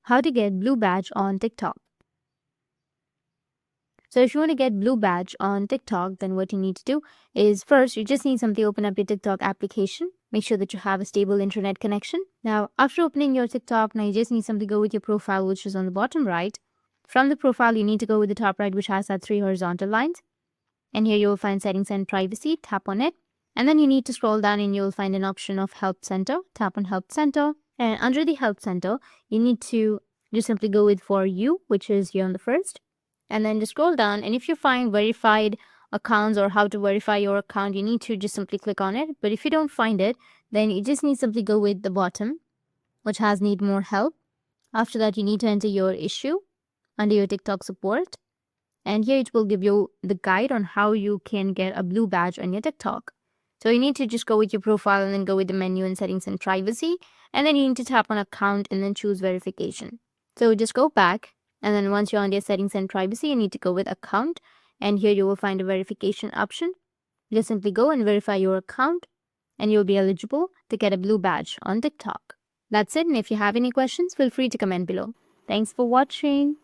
How to get blue badge on TikTok. So if you want to get blue badge on TikTok, then what you need to do is first, you just need something to open up your TikTok application. Make sure that you have a stable internet connection. Now, after opening your TikTok, now you just need something to go with your profile, which is on the bottom right. From the profile, you need to go with the top right, which has that 3 horizontal lines. And here you will find settings and privacy. Tap on it. And then you need to scroll down and you'll find an option of help center. Tap on help center. And under the help center, you need to just simply go with for you, which is here on the first. And then just scroll down. And if you find verified accounts or how to verify your account, you need to just simply click on it. But if you don't find it, then you just need to simply go with the bottom, which has need more help. After that, you need to enter your issue under your TikTok support. And here it will give you the guide on how you can get a blue badge on your TikTok. So you need to just go with your profile and then go with the menu and settings and privacy. And then you need to tap on account and then choose verification. So just go back. And then once you're on your settings and privacy, you need to go with account. And here you will find a verification option. Just simply go and verify your account and you'll be eligible to get a blue badge on TikTok. That's it. And if you have any questions, feel free to comment below. Thanks for watching.